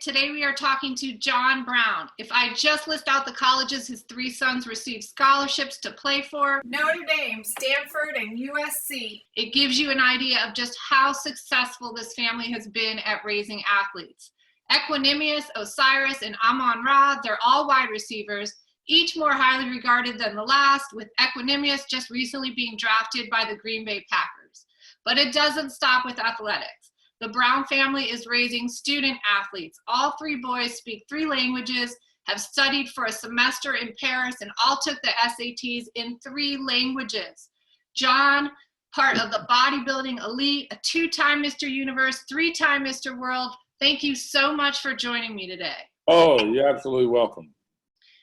Today we are talking to John Brown. If I just list out the colleges his three sons received scholarships to play for: Notre Dame, Stanford, and USC. It gives you an idea of just how successful this family has been at raising athletes. Equanimous, Osiris, and Amon-Ra, they're all wide receivers, each more highly regarded than the last, with Equanimous just recently being drafted by the Green Bay Packers. But it doesn't stop with athletics. The Brown family is raising student athletes. All three boys speak 3 languages, have studied for a semester in Paris, and all took the SATs in 3 languages. John, part of the bodybuilding elite, a 2-time Mr. Universe, 3-time Mr. World. Thank you so much for joining me today. Oh, you're absolutely welcome.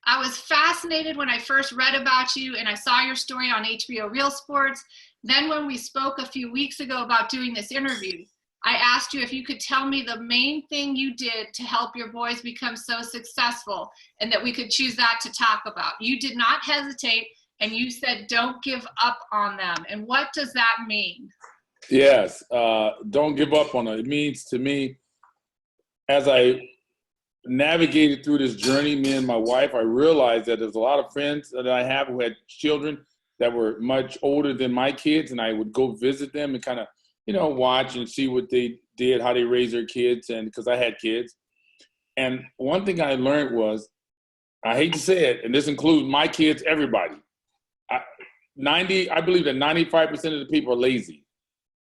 I was fascinated when I first read about you and I saw your story on HBO Real Sports. Then when we spoke a few weeks ago about doing this interview, I asked you if you could tell me the main thing you did to help your boys become so successful and that we could choose that to talk about. You did not hesitate and you said, don't give up on them. And what does that mean? Yes, don't give up on it. It means to me, as I navigated through this journey, me and my wife, I realized that there's a lot of friends that I have who had children that were much older than my kids, and I would go visit them and kind of, watch and see what they did, how they raised their kids, and because I had kids. And one thing I learned was, I hate to say it, and this includes my kids, everybody. I believe that 95% of the people are lazy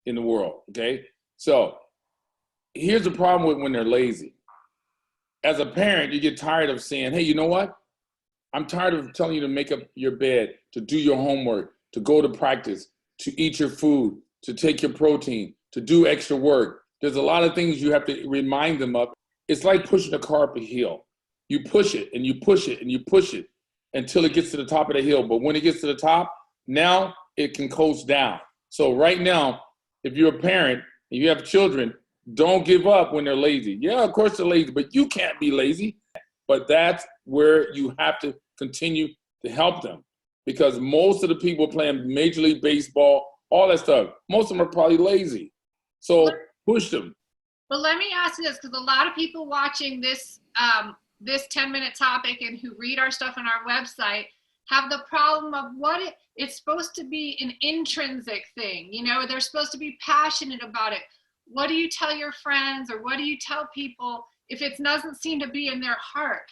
in the world, okay? So here's the problem with when they're lazy. As a parent, you get tired of saying, hey, you know what? I'm tired of telling you to make up your bed, to do your homework, to go to practice, to eat your food, to take your protein, to do extra work. There's a lot of things you have to remind them of. It's like pushing a car up a hill. You push it and you push it and you push it until it gets to the top of the hill. But when it gets to the top, now it can coast down. So right now, if you're a parent and you have children, don't give up when they're lazy. Yeah, of course they're lazy, but you can't be lazy. But that's where you have to continue to help them, because most of the people playing Major League Baseball, all that stuff, most of them are probably lazy. So push them. But let me ask you this, because a lot of people watching this 10-minute topic and who read our stuff on our website have the problem of it's supposed to be an intrinsic thing. They're supposed to be passionate about it. What do you tell your friends, or what do you tell people if it doesn't seem to be in their heart?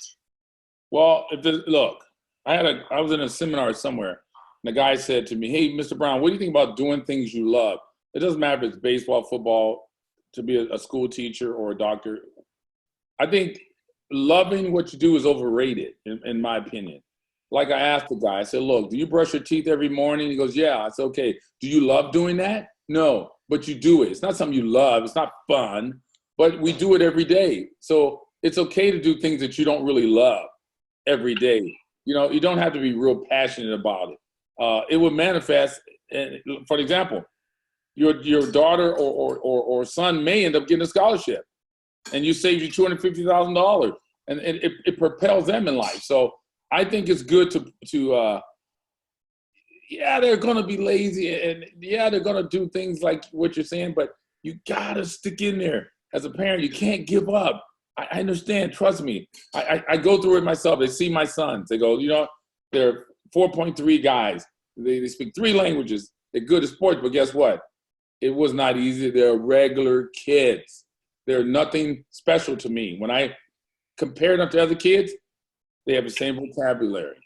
Well, look, I was in a seminar somewhere, and the guy said to me, hey, Mr. Brown, what do you think about doing things you love? It doesn't matter if it's baseball, football, to be a school teacher or a doctor. I think loving what you do is overrated, in my opinion. Like I asked the guy, I said, look, do you brush your teeth every morning? He goes, yeah. I said, okay, do you love doing that? No, but you do it. It's not something you love. It's not fun, but we do it every day. So it's okay to do things that you don't really love every day. You don't have to be real passionate about it. It would manifest, for example, your daughter or son may end up getting a scholarship, and you save you $250,000, and it propels them in life. So I think it's good to yeah, they're going to be lazy, and yeah, they're going to do things like what you're saying, but you got to stick in there. As a parent, you can't give up. I understand. Trust me. I go through it myself. They see my sons. They go, they're 4.3 guys. They speak 3 languages. They're good at sports, but guess what? It was not easy. They're regular kids. They're nothing special to me. When I compare them to other kids, they have the same vocabulary.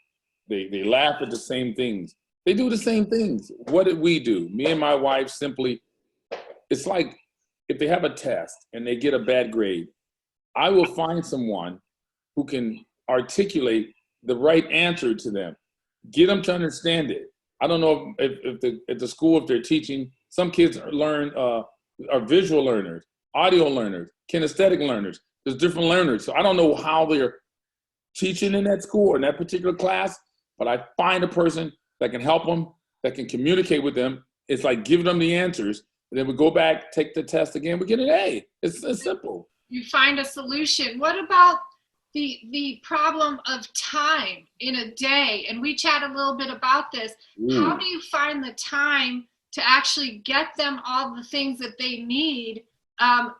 They laugh at the same things. They do the same things. What did we do? Me and my wife simply, it's like if they have a test and they get a bad grade, I will find someone who can articulate the right answer to them, get them to understand it. I don't know if at the school, if they're teaching, some kids are visual learners, audio learners, kinesthetic learners. There's different learners. So I don't know how they're teaching in that school or in that particular class, but I find a person that can help them, that can communicate with them. It's like giving them the answers, and then we go back, take the test again, we get an A. It's simple. You find a solution. What about the problem of time in a day? And we chat a little bit about this. How do you find the time to actually get them all the things that they need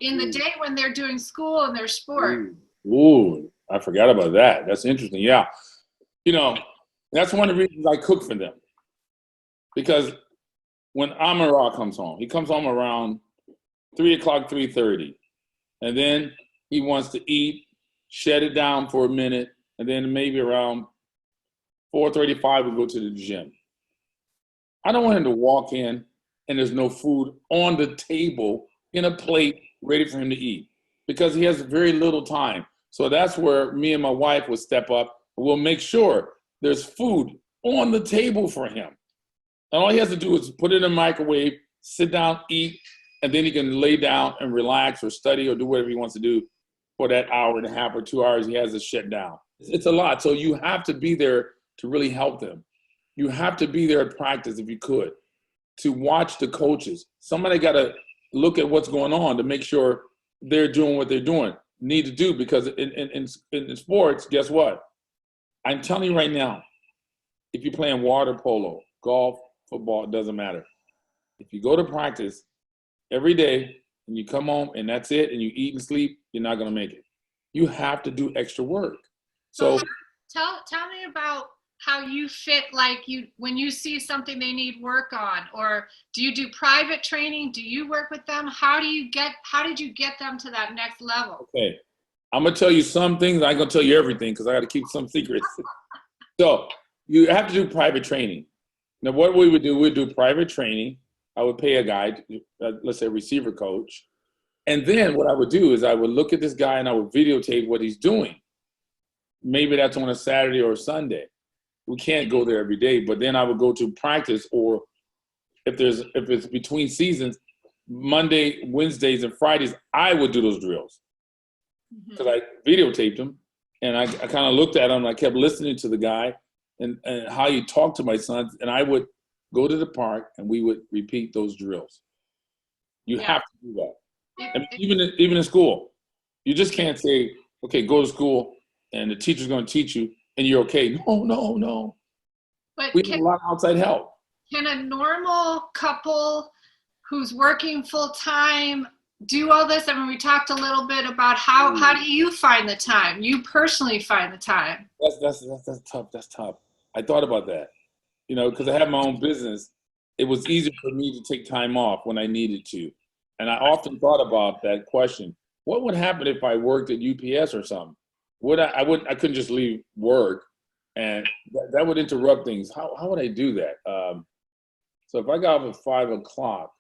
in the day when they're doing school and their sport? Ooh, I forgot about that. That's interesting. Yeah. You know, that's one of the reasons I cook for them. Because when Amon-Ra comes home, he comes home around 3 o'clock, 3:30. And then he wants to eat, shut it down for a minute, and then maybe around 4:35 we go to the gym. I don't want him to walk in and there's no food on the table in a plate ready for him to eat because he has very little time. So that's where me and my wife will step up and we'll make sure there's food on the table for him. And all he has to do is put it in the microwave, sit down, eat, and then he can lay down and relax or study or do whatever he wants to do for that hour and a half or 2 hours he has to shut down. It's a lot. So you have to be there to really help them. You have to be there at practice if you could, to watch the coaches. Somebody got to look at what's going on to make sure they're doing what they're doing, need to do, because in sports, guess what? I'm telling you right now, if you're playing water polo, golf, football, it doesn't matter. If you go to practice every day and you come home and that's it and you eat and sleep, you're not going to make it. You have to do extra work. So tell me about how you fit, like when you see something they need work on, or do you do private training? Do you work with them? How did you get them to that next level? Okay. I'm going to tell you some things. I ain't going to tell you everything because I got to keep some secrets. So you have to do private training. Now, what we would do, we'd do private training. I would pay a guy, let's say a receiver coach. And then what I would do is I would look at this guy and I would videotape what he's doing. Maybe that's on a Saturday or a Sunday. We can't go there every day, but then I would go to practice, or if it's between seasons, Monday, Wednesdays, and Fridays, I would do those drills because I videotaped them, and I kind of looked at him, and I kept listening to the guy and how he talked to my sons, and I would go to the park and we would repeat those drills. You have to do that. I mean, even in school, you just can't say, okay, go to school and the teacher's going to teach you and you're okay. No. But we have a lot of outside help. Can a normal couple who's working full time do all this? I mean, we talked a little bit about how do you find the time? You personally find the time. That's tough. That's tough. I thought about that, because I have my own business. It was easy for me to take time off when I needed to. And I often thought about that question. What would happen if I worked at UPS or something? I couldn't just leave work, and that would interrupt things. How would I do that? So if I got up at 5 o'clock,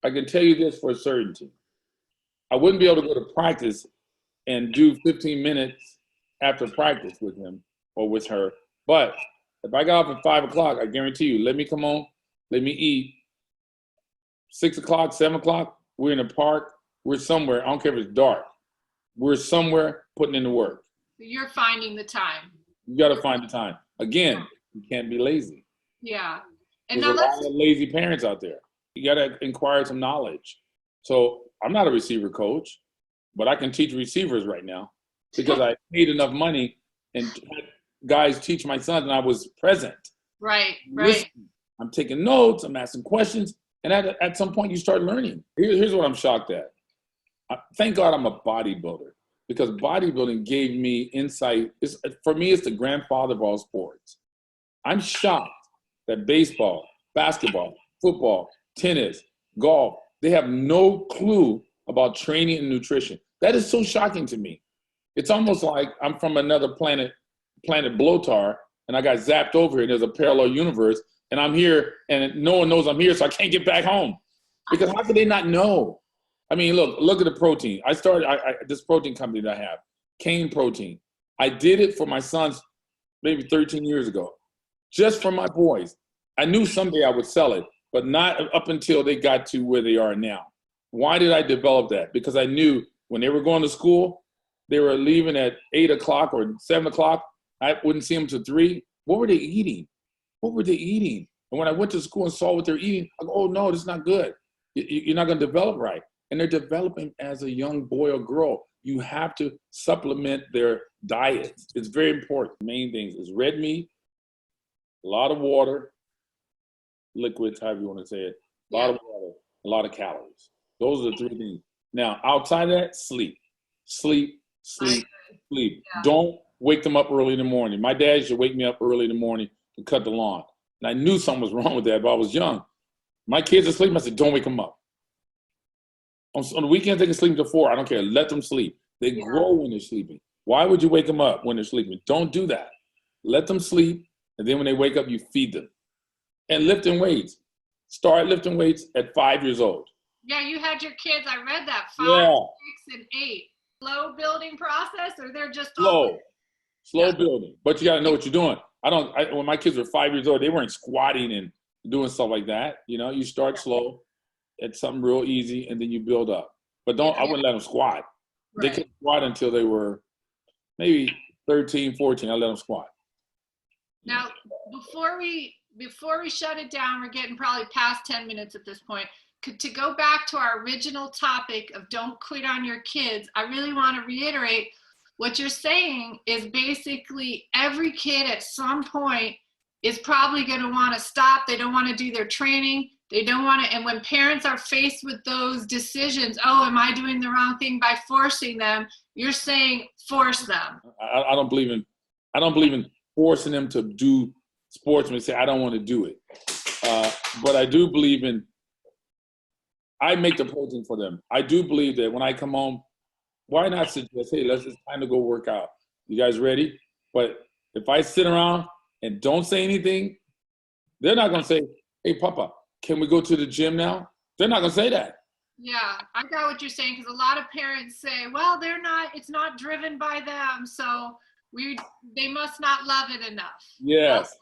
I can tell you this for a certainty. I wouldn't be able to go to practice and do 15 minutes after practice with him or with her. But if I got up at 5 o'clock, I guarantee you, let me come home, let me eat. 6 o'clock, 7 o'clock, we're in the park, we're somewhere. I don't care if it's dark. We're somewhere putting in the work. You're finding the time. You got to find the time. Again, you can't be lazy. Yeah. And there's a lot of lazy parents out there. You got to inquire some knowledge. So I'm not a receiver coach, but I can teach receivers right now because I paid enough money and had guys teach my sons, and I was present. Right. Listening. I'm taking notes. I'm asking questions. And at some point, you start learning. Here's what I'm shocked at. Thank God I'm a bodybuilder, because bodybuilding gave me insight. For me, it's the grandfather of all sports. I'm shocked that baseball, basketball, football, tennis, golf, they have no clue about training and nutrition. That is so shocking to me. It's almost like I'm from another planet Blotar, and I got zapped over here, and there's a parallel universe, and I'm here, and no one knows I'm here, so I can't get back home. Because how could they not know? I mean, look at the protein. I started this protein company that I have, Cane Protein. I did it for my sons maybe 13 years ago, just for my boys. I knew someday I would sell it, but not up until they got to where they are now. Why did I develop that? Because I knew when they were going to school, they were leaving at 8 o'clock or 7 o'clock. I wouldn't see them till 3. What were they eating? And when I went to school and saw what they're eating, I go, oh, no, this is not good. You're not going to develop right. And they're developing as a young boy or girl. You have to supplement their diets. It's very important. The main things is red meat, a lot of water, liquids, however you want to say it, a lot of water, a lot of calories. Those are the 3 things. Now, outside of that, sleep. Sleep, sleep, sleep. Yeah. Don't wake them up early in the morning. My dad used to wake me up early in the morning to cut the lawn. And I knew something was wrong with that, but I was young. My kids are sleeping. I said, don't wake them up. On the weekends, they can sleep until 4. I don't care. Let them sleep. They grow when they're sleeping. Why would you wake them up when they're sleeping? Don't do that. Let them sleep, and then when they wake up, you feed them. And lifting weights. Start lifting weights at 5 years old. Yeah, you had your kids, I read that, 5, Yeah. 6, and 8. Slow building process, or they're just Slow building. But you got to know what you're doing. When my kids were 5 years old, they weren't squatting and doing stuff like that. You know, you start slow at something real easy, and then you build up. But I wouldn't let them squat. They couldn't squat until they were maybe 13, 14. I let them squat. Now, before we shut it down, we're getting probably past 10 minutes at this point. To go back to our original topic of don't quit on your kids, I really want to reiterate what you're saying is basically every kid at some point is probably going to want to stop. They don't want to do their training. They don't want to. And when parents are faced with those decisions, oh, am I doing the wrong thing by forcing them? You're saying force them. I don't believe in forcing them to do sports and say, I don't want to do it. But I do believe I make the protein for them. I do believe that when I come home, why not suggest, hey, it's time to go work out. You guys ready? But if I sit around and don't say anything, they're not going to say, hey, Papa, can we go to the gym now? They're not going to say that. Yeah, I got what you're saying, because a lot of parents say, well, it's not driven by them, so they must not love it enough. Yes.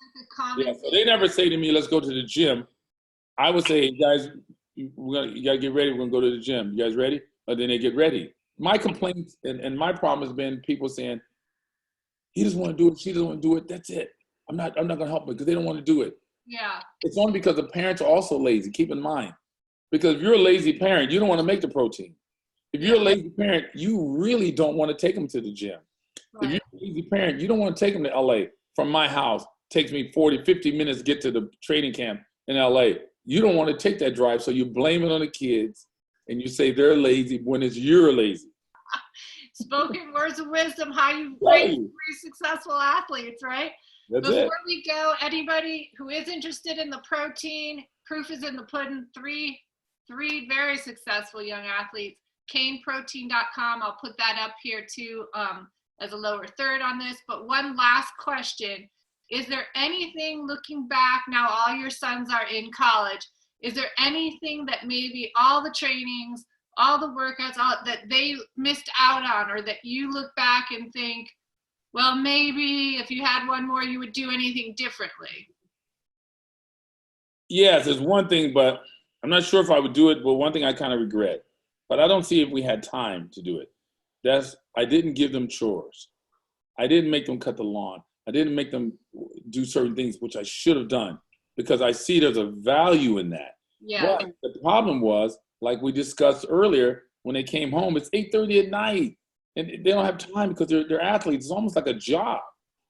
Like so they never say to me, let's go to the gym. I would say, hey, guys, you got to get ready. We're going to go to the gym. You guys ready? And then they get ready. My complaints and my problem has been people saying, he doesn't want to do it. She doesn't want to do it. That's it. I'm not going to help them because they don't want to do it. Yeah. It's only because the parents are also lazy. Keep in mind. Because if you're a lazy parent, you don't want to make the protein. If you're a lazy parent, you really don't want to take them to the gym. Right. If you're a lazy parent, you don't want to take them to LA. From my house, it takes me 40, 50 minutes to get to the training camp in LA. You don't want to take that drive, so you blame it on the kids, and you say they're lazy when it's you're lazy. Spoken words of wisdom, how you raise 3 successful athletes, right? Before we go, anybody who is interested in the protein, proof is in the pudding. 3 very successful young athletes. CaneProtein.com. I'll put that up here too as a lower third on this. But one last question. Is there anything, looking back, now all your sons are in college, is there anything that maybe all the trainings, all the workouts, that they missed out on, or that you look back and think, well, maybe if you had one more, you would do anything differently? Yes, there's one thing, but I'm not sure if I would do it, but one thing I kind of regret. But I don't see if we had time to do it. I didn't give them chores. I didn't make them cut the lawn. I didn't make them do certain things, which I should have done, because I see there's a value in that. Yeah. But the problem was, like we discussed earlier, when they came home, it's 8:30 at night, and they don't have time because they're athletes. It's almost like a job.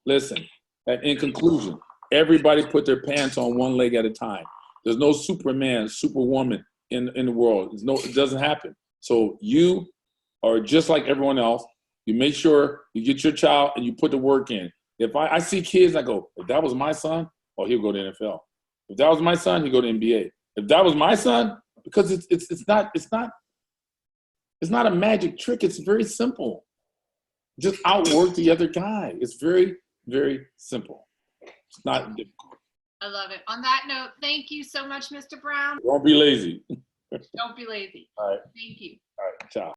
Listen, in conclusion, everybody put their pants on one leg at a time. There's no Superman, Superwoman in the world. It doesn't happen. So you are just like everyone else. You make sure you get your child and you put the work in. If I see kids, I go, if that was my son, oh, he'll go to NFL. If that was my son, he'll go to NBA. If that was my son, because it's not a magic trick. It's very simple. Just outwork the other guy. It's very, very simple. It's not difficult. I love it. On that note, thank you so much, Mr. Brown. Don't be lazy. Don't be lazy. All right. Thank you. All right. Ciao.